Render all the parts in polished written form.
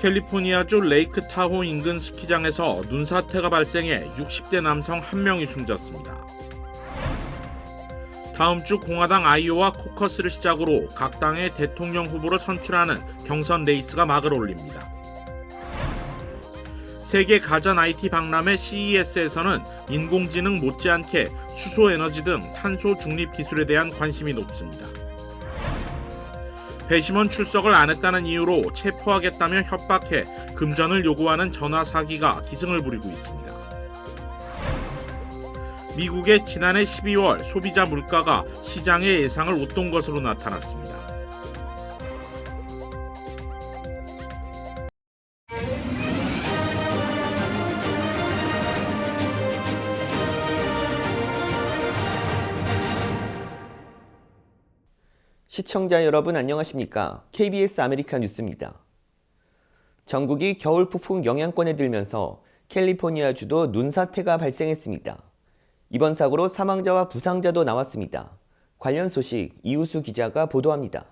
캘리포니아주 레이크 타호 인근 스키장에서 눈사태가 발생해 60대 남성 1명이 숨졌습니다. 다음 주 공화당 아이오와 코커스를 시작으로 각 당의 대통령 후보를 선출하는 경선 레이스가 막을 올립니다. 세계 가전 IT 박람회 CES에서는 인공지능 못지않게 수소에너지 등 탄소 중립 기술에 대한 관심이 높습니다. 배심원 출석을 안 했다는 이유로 체포하겠다며 협박해 금전을 요구하는 전화 사기가 기승을 부리고 있습니다. 미국의 지난해 12월 소비자 물가가 시장의 예상을 웃돈 것으로 나타났습니다. 시청자 여러분 안녕하십니까? KBS 아메리카 뉴스입니다. 전국이 겨울 폭풍 영향권에 들면서 캘리포니아주도 눈사태가 발생했습니다. 이번 사고로 사망자와 부상자도 나왔습니다. 관련 소식 이우수 기자가 보도합니다.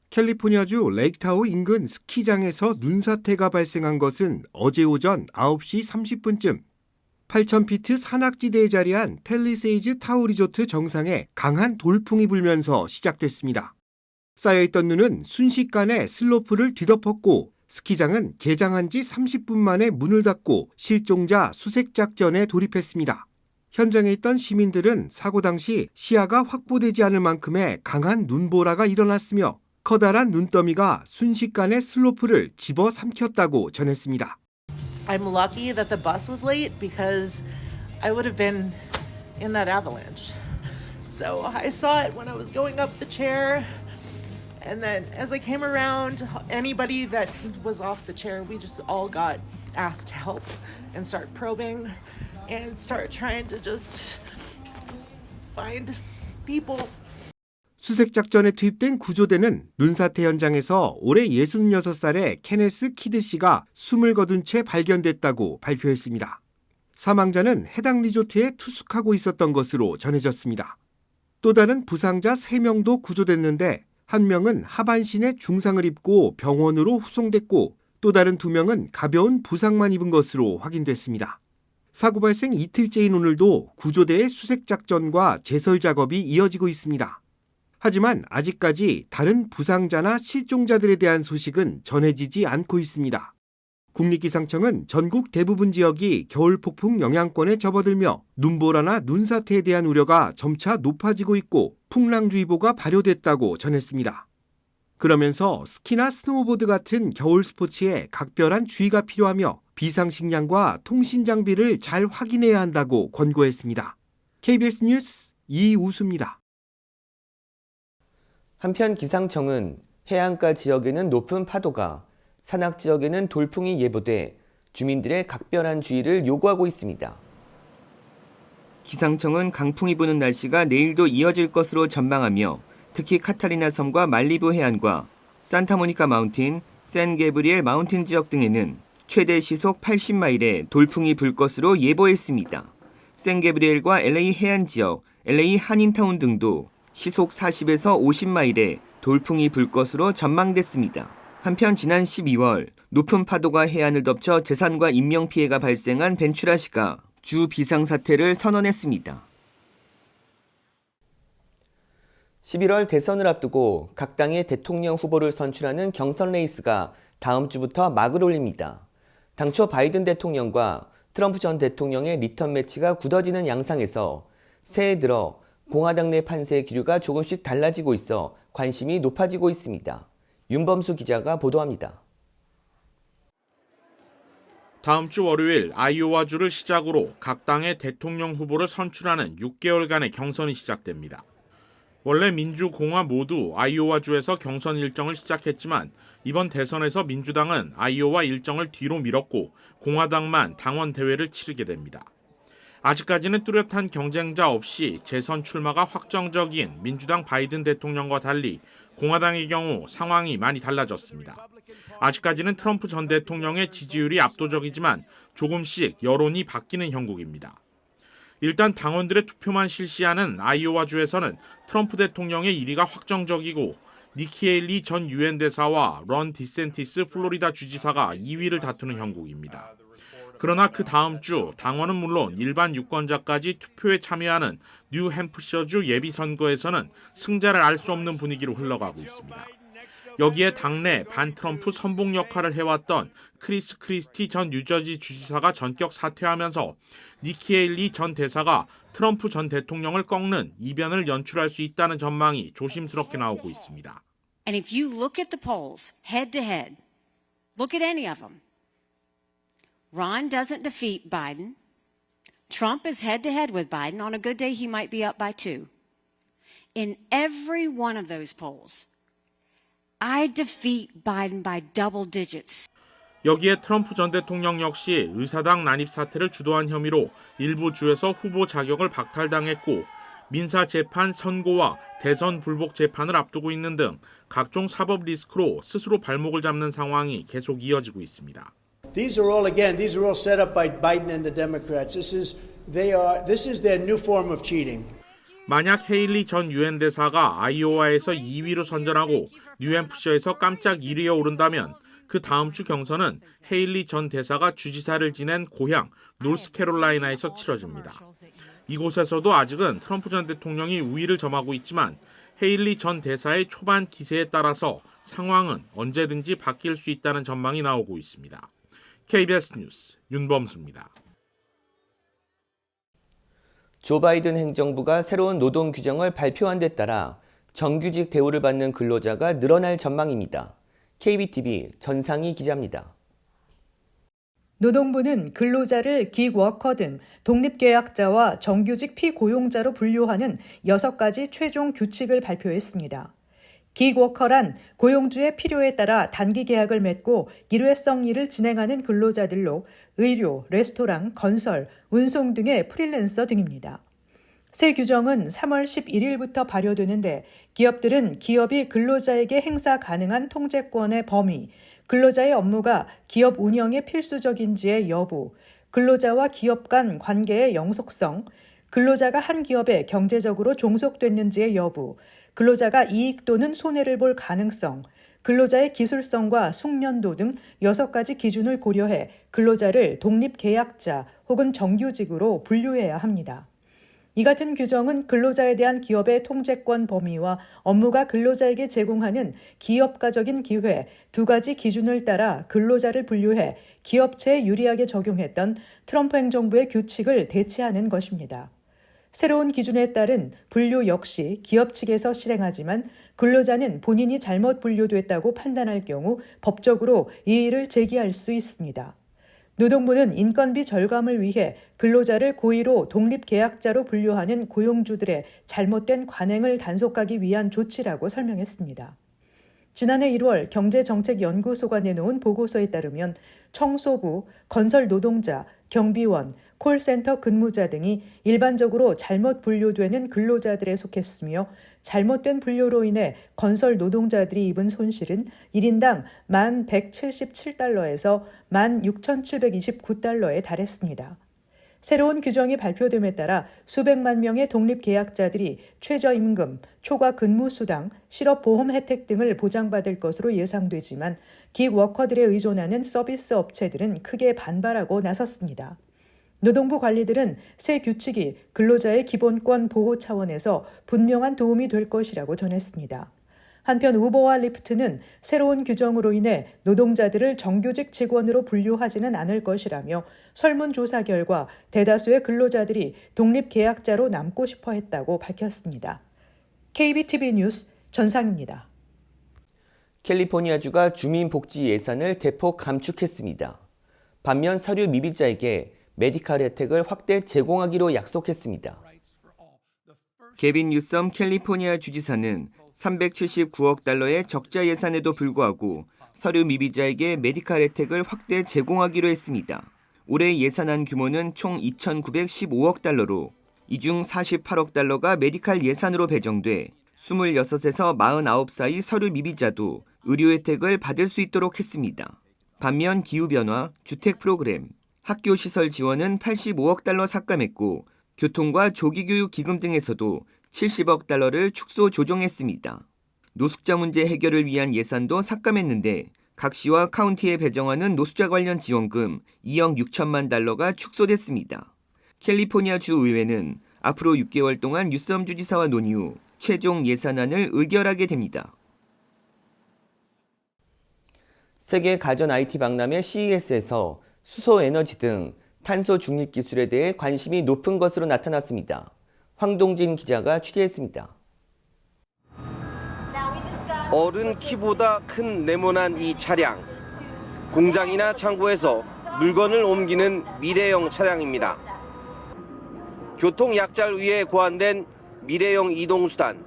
캘리포니아주 레이크타호 인근 스키장에서 눈사태가 발생한 것은 어제 오전 9시 30분쯤 8,000피트 산악지대에 자리한 팰리세이즈 타워 리조트 정상에 강한 돌풍이 불면서 시작됐습니다. 쌓여있던 눈은 순식간에 슬로프를 뒤덮었고 스키장은 개장한 지 30분 만에 문을 닫고 실종자 수색 작전에 돌입했습니다. 현장에 있던 시민들은 사고 당시 시야가 확보되지 않을 만큼의 강한 눈보라가 일어났으며 커다란 눈더미가 순식간에 슬로프를 집어삼켰다고 전했습니다. I'm lucky that the bus was late because I would have been in that avalanche. So I saw it when I was going up the chair. And then as I came around, anybody that was off the chair, we just all got asked to help and start probing and start trying to just find people. 수색작전에 투입된 구조대는 눈사태 현장에서 올해 66살의 케네스 키드 씨가 숨을 거둔 채 발견됐다고 발표했습니다. 사망자는 해당 리조트에 투숙하고 있었던 것으로 전해졌습니다. 또 다른 부상자 3명도 구조됐는데 1명은 하반신에 중상을 입고 병원으로 후송됐고 또 다른 2명은 가벼운 부상만 입은 것으로 확인됐습니다. 사고 발생 이틀째인 오늘도 구조대의 수색작전과 제설 작업이 이어지고 있습니다. 하지만 아직까지 다른 부상자나 실종자들에 대한 소식은 전해지지 않고 있습니다. 국립기상청은 전국 대부분 지역이 겨울 폭풍 영향권에 접어들며 눈보라나 눈사태에 대한 우려가 점차 높아지고 있고 풍랑주의보가 발효됐다고 전했습니다. 그러면서 스키나 스노우보드 같은 겨울 스포츠에 각별한 주의가 필요하며 비상식량과 통신 장비를 잘 확인해야 한다고 권고했습니다. KBS 뉴스 이우수입니다. 한편 기상청은 해안가 지역에는 높은 파도가, 산악 지역에는 돌풍이 예보돼 주민들의 각별한 주의를 요구하고 있습니다. 기상청은 강풍이 부는 날씨가 내일도 이어질 것으로 전망하며 특히 카타리나 섬과 말리부 해안과 산타모니카 마운틴, 샌 게브리엘 마운틴 지역 등에는 최대 시속 80마일의 돌풍이 불 것으로 예보했습니다. 샌 게브리엘과 LA 해안 지역, LA 한인타운 등도 시속 40에서 50마일의 돌풍이 불 것으로 전망됐습니다. 한편 지난 12월 높은 파도가 해안을 덮쳐 재산과 인명피해가 발생한 벤츄라시가 주 비상사태를 선언했습니다. 11월 대선을 앞두고 각 당의 대통령 후보를 선출하는 경선 레이스가 다음 주부터 막을 올립니다. 당초 바이든 대통령과 트럼프 전 대통령의 리턴 매치가 굳어지는 양상에서 새해 들어 공화당 내 판세의 기류가 조금씩 달라지고 있어 관심이 높아지고 있습니다. 윤범수 기자가 보도합니다. 다음 주 월요일 아이오와주를 시작으로 각 당의 대통령 후보를 선출하는 6개월간의 경선이 시작됩니다. 원래 민주, 공화 모두 아이오와주에서 경선 일정을 시작했지만 이번 대선에서 민주당은 아이오와 일정을 뒤로 미뤘고 공화당만 당원 대회를 치르게 됩니다. 아직까지는 뚜렷한 경쟁자 없이 재선 출마가 확정적인 민주당 바이든 대통령과 달리 공화당의 경우 상황이 많이 달라졌습니다. 아직까지는 트럼프 전 대통령의 지지율이 압도적이지만 조금씩 여론이 바뀌는 형국입니다. 일단 당원들의 투표만 실시하는 아이오와주에서는 트럼프 대통령의 1위가 확정적이고 니키 헤일리 전 유엔 대사와 런 디센티스 플로리다 주지사가 2위를 다투는 형국입니다. 그러나 그 다음 주 당원은 물론 일반 유권자까지 투표에 참여하는 뉴햄프셔주 예비선거에서는 승자를 알 수 없는 분위기로 흘러가고 있습니다. 여기에 당내 반트럼프 선봉 역할을 해왔던 크리스 크리스티 전 뉴저지 주지사가 전격 사퇴하면서 니키 헤일리 전 대사가 트럼프 전 대통령을 꺾는 이변을 연출할 수 있다는 전망이 조심스럽게 나오고 있습니다. And if you look at the polls, head to head, look at any of them. Ron doesn't defeat Biden. Trump is head to head with Biden. On a good day, he might be up by 2. In every one of those polls, I defeat Biden by double digits. 여기에 트럼프 전 대통령 역시 의사당 난입 사태를 주도한 혐의로 일부 주에서 후보 자격을 박탈당했고 민사 재판 선고와 대선 불복 재판을 앞두고 있는 등 각종 사법 리스크로 스스로 발목을 잡는 상황이 계속 이어지고 있습니다. These are all set up by Biden and the Democrats. This is their new form of cheating. 만약 헤일리 전 유엔 대사가 아이오와에서 2위로 선전하고 뉴햄프셔에서 깜짝 1위에 오른다면 그 다음 주 경선은 헤일리 전 대사가 주지사를 지낸 고향 노스캐롤라이나에서 치러집니다. 이곳에서도 아직은 트럼프 전 대통령이 우위를 점하고 있지만 헤일리 전 대사의 초반 기세에 따라서 상황은 언제든지 바뀔 수 있다는 전망이 나오고 있습니다. KBS 뉴스 윤범수입니다. 조 바이든 행정부가 새로운 노동 규정을 발표한 데 따라 정규직 대우를 받는 근로자가 늘어날 전망입니다. KBTV 전상희 기자입니다. 노동부는 근로자를 기워커 등 독립계약자와 정규직 피고용자로 분류하는 6가지 최종 규칙을 발표했습니다. 기워커란 고용주의 필요에 따라 단기 계약을 맺고 일회성 일을 진행하는 근로자들로 의료, 레스토랑, 건설, 운송 등의 프리랜서 등입니다. 새 규정은 3월 11일부터 발효되는데 기업들은 기업이 근로자에게 행사 가능한 통제권의 범위, 근로자의 업무가 기업 운영에 필수적인지의 여부, 근로자와 기업 간 관계의 영속성, 근로자가 한 기업에 경제적으로 종속됐는지의 여부, 근로자가 이익 또는 손해를 볼 가능성, 근로자의 기술성과 숙련도 등 6가지 기준을 고려해 근로자를 독립계약자 혹은 정규직으로 분류해야 합니다. 이 같은 규정은 근로자에 대한 기업의 통제권 범위와 업무가 근로자에게 제공하는 기업가적인 기회 2가지 기준을 따라 근로자를 분류해 기업체에 유리하게 적용했던 트럼프 행정부의 규칙을 대체하는 것입니다. 새로운 기준에 따른 분류 역시 기업 측에서 실행하지만 근로자는 본인이 잘못 분류됐다고 판단할 경우 법적으로 이의를 제기할 수 있습니다. 노동부는 인건비 절감을 위해 근로자를 고의로 독립계약자로 분류하는 고용주들의 잘못된 관행을 단속하기 위한 조치라고 설명했습니다. 지난해 1월 경제정책연구소가 내놓은 보고서에 따르면 청소부, 건설 노동자, 경비원, 콜센터 근무자 등이 일반적으로 잘못 분류되는 근로자들에 속했으며 잘못된 분류로 인해 건설 노동자들이 입은 손실은 1인당 1,177달러에서 16,729달러에 달했습니다. 새로운 규정이 발표됨에 따라 수백만 명의 독립계약자들이 최저임금, 초과 근무수당, 실업보험 혜택 등을 보장받을 것으로 예상되지만 기워커들에 의존하는 서비스 업체들은 크게 반발하고 나섰습니다. 노동부 관리들은 새 규칙이 근로자의 기본권 보호 차원에서 분명한 도움이 될 것이라고 전했습니다. 한편 우버와 리프트는 새로운 규정으로 인해 노동자들을 정규직 직원으로 분류하지는 않을 것이라며 설문조사 결과 대다수의 근로자들이 독립계약자로 남고 싶어 했다고 밝혔습니다. KBTV 뉴스 전상입니다. 캘리포니아주가 주민복지 예산을 대폭 감축했습니다. 반면 서류 미비자에게 메디칼 혜택을 확대 제공하기로 약속했습니다. 게빈 뉴섬 캘리포니아 주지사는 379억 달러의 적자 예산에도 불구하고 서류 미비자에게 메디칼 혜택을 확대 제공하기로 했습니다. 올해 예산안 규모는 총 2,915억 달러로 이 중 48억 달러가 메디칼 예산으로 배정돼 26에서 49 사이 서류 미비자도 의료 혜택을 받을 수 있도록 했습니다. 반면 기후변화, 주택 프로그램, 학교 시설 지원은 85억 달러 삭감했고 교통과 조기교육 기금 등에서도 70억 달러를 축소 조정했습니다. 노숙자 문제 해결을 위한 예산도 삭감했는데 각 시와 카운티에 배정하는 노숙자 관련 지원금 2억 6천만 달러가 축소됐습니다. 캘리포니아 주 의회는 앞으로 6개월 동안 뉴섬 주지사와 논의 후 최종 예산안을 의결하게 됩니다. 세계 가전 IT 박람회 CES에서 수소 에너지 등 탄소 중립 기술에 대해 관심이 높은 것으로 나타났습니다. 황동진 기자가 취재했습니다. 어른 키보다 큰 네모난 이 차량. 공장이나 창고에서 물건을 옮기는 미래형 차량입니다. 교통 약자를 위해 고안된 미래형 이동수단.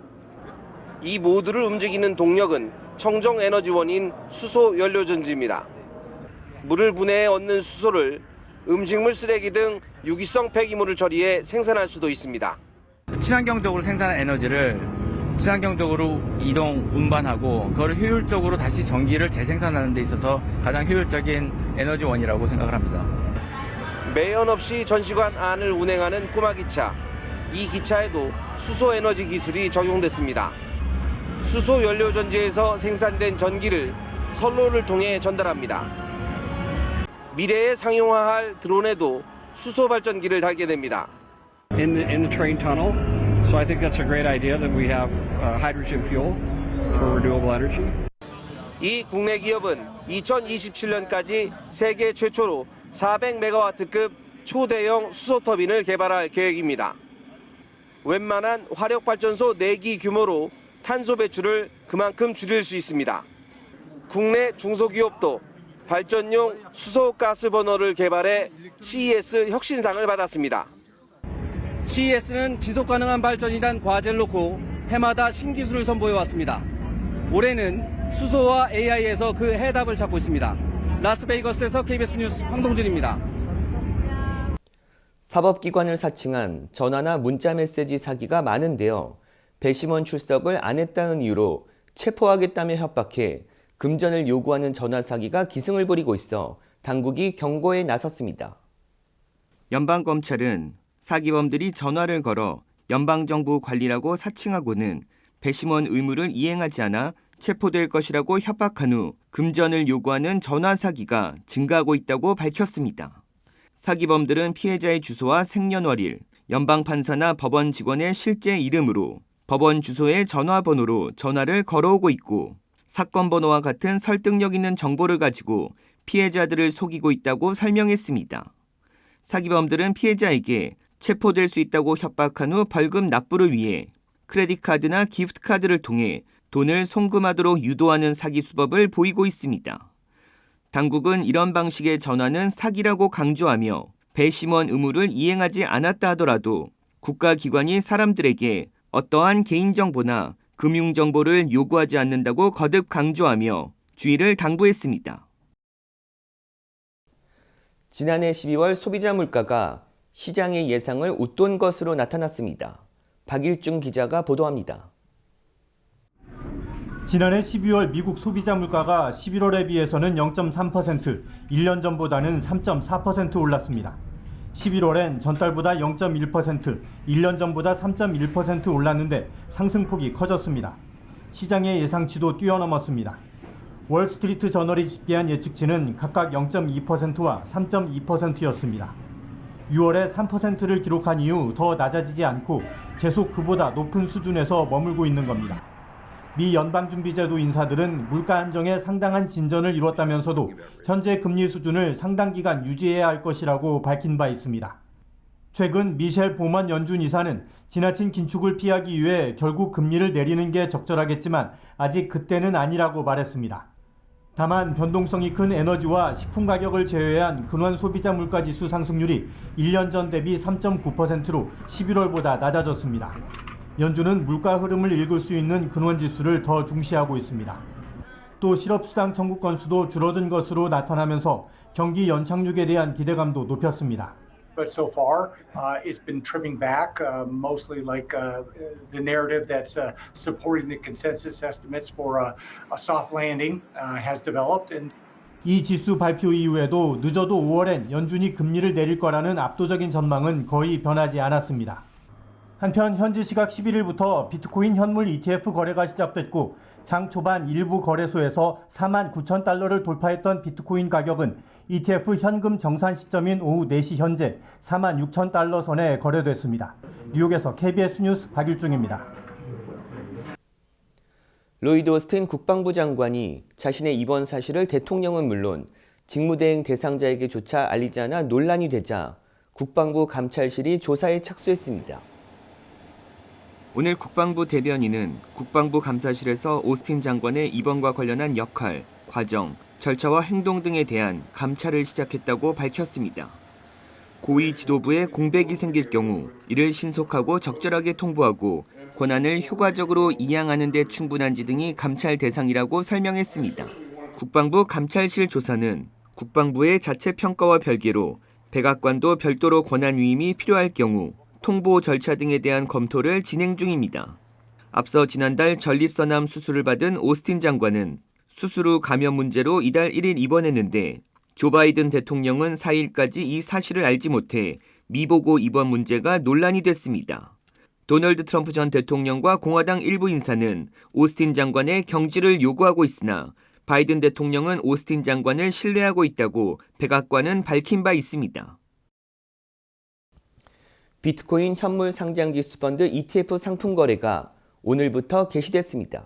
이 모두를 움직이는 동력은 청정 에너지원인 수소 연료전지입니다. 물을 분해해 얻는 수소를 음식물 쓰레기 등 유기성 폐기물을 처리해 생산할 수도 있습니다. 친환경적으로 생산한 에너지를 친환경적으로 이동, 운반하고 그걸 효율적으로 다시 전기를 재생산하는 데 있어서 가장 효율적인 에너지원이라고 생각을 합니다. 매연 없이 전시관 안을 운행하는 꼬마 기차. 이 기차에도 수소 에너지 기술이 적용됐습니다. 수소 연료 전지에서 생산된 전기를 선로를 통해 전달합니다. 미래에 상용화할 드론에도 수소 발전기를 달게 됩니다. In the train tunnel, so I think that's a great idea that we have hydrogen fuel for renewable energy. 이 국내 기업은 2027년까지 세계 최초로 400메가와트급 초대형 수소 터빈을 개발할 계획입니다. 웬만한 화력발전소 4기 규모로 탄소 배출을 그만큼 줄일 수 있습니다. 국내 중소기업도 발전용 수소 가스 버너를 개발해 CES 혁신상을 받았습니다. CES는 지속가능한 발전이란 과제를 놓고 해마다 신기술을 선보여왔습니다. 올해는 수소와 AI에서 그 해답을 찾고 있습니다. 라스베이거스에서 KBS 뉴스 황동준입니다. 사법기관을 사칭한 전화나 문자 메시지 사기가 많은데요. 배심원 출석을 안 했다는 이유로 체포하겠다며 협박해 금전을 요구하는 전화 사기가 기승을 부리고 있어 당국이 경고에 나섰습니다. 연방검찰은 사기범들이 전화를 걸어 연방정부 관리라고 사칭하고는 배심원 의무를 이행하지 않아 체포될 것이라고 협박한 후 금전을 요구하는 전화 사기가 증가하고 있다고 밝혔습니다. 사기범들은 피해자의 주소와 생년월일, 연방판사나 법원 직원의 실제 이름으로 법원 주소의 전화번호로 전화를 걸어오고 있고 사건 번호와 같은 설득력 있는 정보를 가지고 피해자들을 속이고 있다고 설명했습니다. 사기범들은 피해자에게 체포될 수 있다고 협박한 후 벌금 납부를 위해 크레딧카드나 기프트카드를 통해 돈을 송금하도록 유도하는 사기 수법을 보이고 있습니다. 당국은 이런 방식의 전화는 사기라고 강조하며 배심원 의무를 이행하지 않았다 하더라도 국가기관이 사람들에게 어떠한 개인정보나 금융정보를 요구하지 않는다고 거듭 강조하며 주의를 당부했습니다. 지난해 12월 소비자 물가가 시장의 예상을 웃돈 것으로 나타났습니다. 박일중 기자가 보도합니다. 지난해 12월 미국 소비자 물가가 11월에 비해서는 0.3%, 1년 전보다는 3.4% 올랐습니다. 11월엔 전달보다 0.1%, 1년 전보다 3.1% 올랐는데 상승폭이 커졌습니다. 시장의 예상치도 뛰어넘었습니다. 월스트리트 저널이 집계한 예측치는 각각 0.2%와 3.2%였습니다. 6월에 3%를 기록한 이후 더 낮아지지 않고 계속 그보다 높은 수준에서 머물고 있는 겁니다. 미 연방준비제도 인사들은 물가 안정에 상당한 진전을 이뤘다면서도 현재 금리 수준을 상당 기간 유지해야 할 것이라고 밝힌 바 있습니다. 최근 미셸 보먼 연준 이사는 지나친 긴축을 피하기 위해 결국 금리를 내리는 게 적절하겠지만 아직 그때는 아니라고 말했습니다. 다만 변동성이 큰 에너지와 식품 가격을 제외한 근원 소비자 물가지수 상승률이 1년 전 대비 3.9%로 11월보다 낮아졌습니다. 연준은 물가 흐름을 읽을 수 있는 근원지수를 더 중시하고 있습니다. 또 실업수당 청구 건수도 줄어든 것으로 나타나면서 경기 연착륙에 대한 기대감도 높였습니다. But so far, it's been trimming back, mostly like the narrative that's supporting the consensus estimates for a soft landing has developed. 이 지수 발표 이후에도 늦어도 5월엔 연준이 금리를 내릴 거라는 압도적인 전망은 거의 변하지 않았습니다. 한편 현지 시각 11일부터 비트코인 현물 ETF 거래가 시작됐고 장 초반 일부 거래소에서 49,000달러를 돌파했던 비트코인 가격은 ETF 현금 정산 시점인 오후 4시 현재 46,000달러 선에 거래됐습니다. 뉴욕에서 KBS 뉴스 박일중입니다. 로이드 오스틴 국방부 장관이 자신의 입원 사실을 대통령은 물론 직무대행 대상자에게조차 알리지 않아 논란이 되자 국방부 감찰실이 조사에 착수했습니다. 오늘 국방부 대변인은 국방부 감사실에서 오스틴 장관의 입원과 관련한 역할, 과정, 절차와 행동 등에 대한 감찰을 시작했다고 밝혔습니다. 고위 지도부에 공백이 생길 경우 이를 신속하고 적절하게 통보하고 권한을 효과적으로 이양하는 데 충분한지 등이 감찰 대상이라고 설명했습니다. 국방부 감찰실 조사는 국방부의 자체 평가와 별개로 백악관도 별도로 권한 위임이 필요할 경우 통보 절차 등에 대한 검토를 진행 중입니다. 앞서 지난달 전립선암 수술을 받은 오스틴 장관은 수술 후 감염 문제로 이달 1일 입원했는데 조 바이든 대통령은 4일까지 이 사실을 알지 못해 미보고 입원 문제가 논란이 됐습니다. 도널드 트럼프 전 대통령과 공화당 일부 인사는 오스틴 장관의 경질을 요구하고 있으나 바이든 대통령은 오스틴 장관을 신뢰하고 있다고 백악관은 밝힌 바 있습니다. 비트코인 현물 상장지수 펀드 ETF 상품 거래가 오늘부터 개시됐습니다.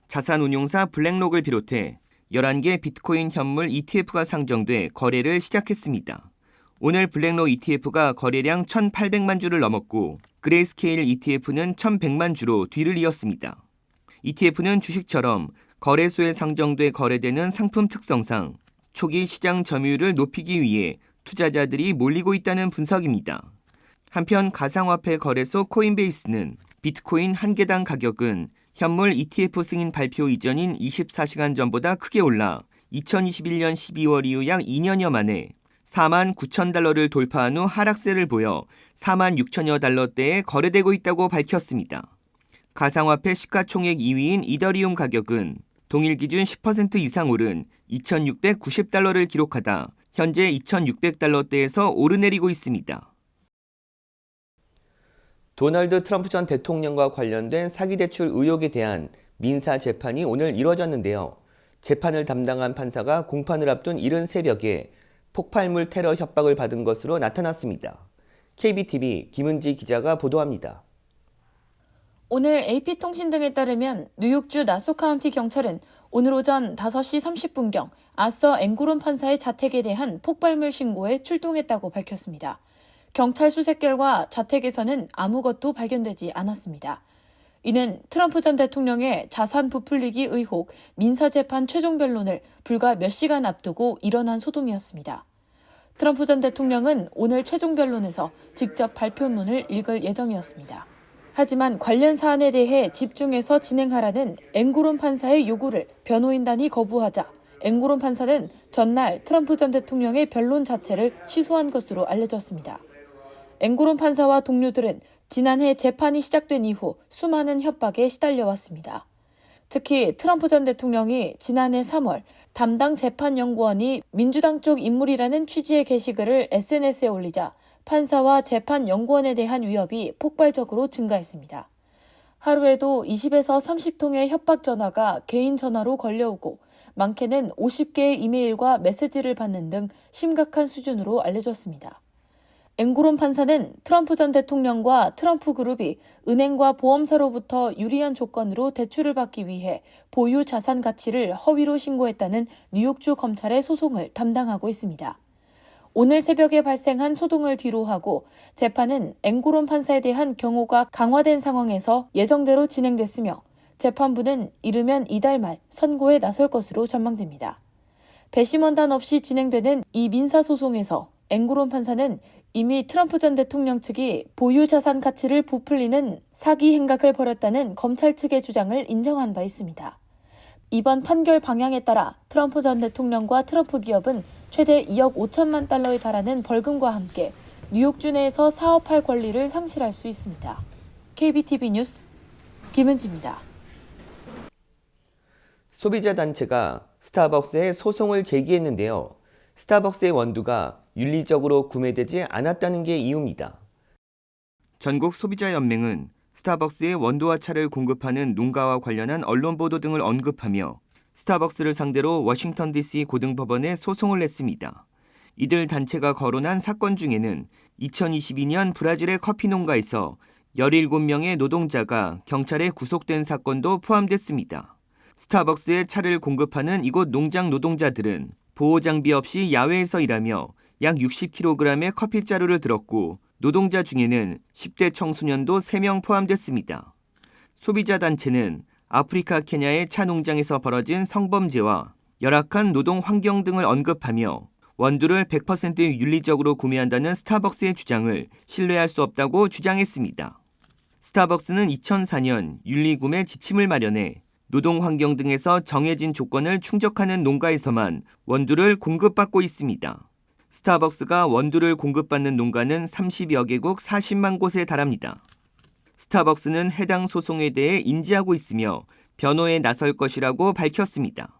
자산운용사 블랙록을 비롯해 11개 비트코인 현물 ETF가 상정돼 거래를 시작했습니다. 오늘 블랙록 ETF가 거래량 1,800만 주를 넘었고 그레이스케일 ETF는 1,100만 주로 뒤를 이었습니다. ETF는 주식처럼 거래소에 상정돼 거래되는 상품 특성상 초기 시장 점유율을 높이기 위해 투자자들이 몰리고 있다는 분석입니다. 한편 가상화폐 거래소 코인베이스는 비트코인 한 개당 가격은 현물 ETF 승인 발표 이전인 24시간 전보다 크게 올라 2021년 12월 이후 약 2년여 만에 49,000달러를 돌파한 후 하락세를 보여 46,000여 달러대에 거래되고 있다고 밝혔습니다. 가상화폐 시가총액 2위인 이더리움 가격은 동일 기준 10% 이상 오른 2,690달러를 기록하다 현재 2,600달러대에서 오르내리고 있습니다. 도널드 트럼프 전 대통령과 관련된 사기대출 의혹에 대한 민사 재판이 오늘 이뤄졌는데요. 재판을 담당한 판사가 공판을 앞둔 이른 새벽에 폭발물 테러 협박을 받은 것으로 나타났습니다. KBTV 김은지 기자가 보도합니다. 오늘 AP통신 등에 따르면 뉴욕주 나소 카운티 경찰은 오늘 오전 5시 30분경 아서 앵구론 판사의 자택에 대한 폭발물 신고에 출동했다고 밝혔습니다. 경찰 수색 결과 자택에서는 아무것도 발견되지 않았습니다. 이는 트럼프 전 대통령의 자산 부풀리기 의혹 민사재판 최종 변론을 불과 몇 시간 앞두고 일어난 소동이었습니다. 트럼프 전 대통령은 오늘 최종 변론에서 직접 발표문을 읽을 예정이었습니다. 하지만 관련 사안에 대해 집중해서 진행하라는 앵구론 판사의 요구를 변호인단이 거부하자 앵구론 판사는 전날 트럼프 전 대통령의 변론 자체를 취소한 것으로 알려졌습니다. 앵구론 판사와 동료들은 지난해 재판이 시작된 이후 수많은 협박에 시달려왔습니다. 특히 트럼프 전 대통령이 지난해 3월 담당 재판연구원이 민주당 쪽 인물이라는 취지의 게시글을 SNS에 올리자 판사와 재판연구원에 대한 위협이 폭발적으로 증가했습니다. 하루에도 20에서 30통의 협박 전화가 개인 전화로 걸려오고 많게는 50개의 이메일과 메시지를 받는 등 심각한 수준으로 알려졌습니다. 앵구론 판사는 트럼프 전 대통령과 트럼프 그룹이 은행과 보험사로부터 유리한 조건으로 대출을 받기 위해 보유 자산 가치를 허위로 신고했다는 뉴욕주 검찰의 소송을 담당하고 있습니다. 오늘 새벽에 발생한 소동을 뒤로하고 재판은 앵구론 판사에 대한 경호가 강화된 상황에서 예정대로 진행됐으며 재판부는 이르면 이달 말 선고에 나설 것으로 전망됩니다. 배심원단 없이 진행되는 이 민사소송에서 앵구론 판사는 이미 트럼프 전 대통령 측이 보유 자산 가치를 부풀리는 사기 행각을 벌였다는 검찰 측의 주장을 인정한 바 있습니다. 이번 판결 방향에 따라 트럼프 전 대통령과 트럼프 기업은 최대 2억 5천만 달러에 달하는 벌금과 함께 뉴욕주 내에서 사업할 권리를 상실할 수 있습니다. KBTV 뉴스 김은지입니다. 소비자 단체가 스타벅스에 소송을 제기했는데요. 스타벅스의 원두가 윤리적으로 구매되지 않았다는 게 이유입니다. 전국 소비자연맹은 스타벅스의 원두와 차를 공급하는 농가와 관련한 언론 보도 등을 언급하며 스타벅스를 상대로 워싱턴 DC 고등법원에 소송을 냈습니다. 이들 단체가 거론한 사건 중에는 2022년 브라질의 커피 농가에서 17명의 노동자가 경찰에 구속된 사건도 포함됐습니다. 스타벅스에 차를 공급하는 이곳 농장 노동자들은 보호장비 없이 야외에서 일하며 약 60kg의 커피자루를 들었고 노동자 중에는 10대 청소년도 3명 포함됐습니다. 소비자 단체는 아프리카 케냐의 차 농장에서 벌어진 성범죄와 열악한 노동 환경 등을 언급하며 원두를 100% 윤리적으로 구매한다는 스타벅스의 주장을 신뢰할 수 없다고 주장했습니다. 스타벅스는 2004년 윤리구매 지침을 마련해 노동 환경 등에서 정해진 조건을 충족하는 농가에서만 원두를 공급받고 있습니다. 스타벅스가 원두를 공급받는 농가는 30여 개국 40만 곳에 달합니다. 스타벅스는 해당 소송에 대해 인지하고 있으며 변호에 나설 것이라고 밝혔습니다.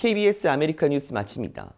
KBS 아메리카 뉴스 마칩니다.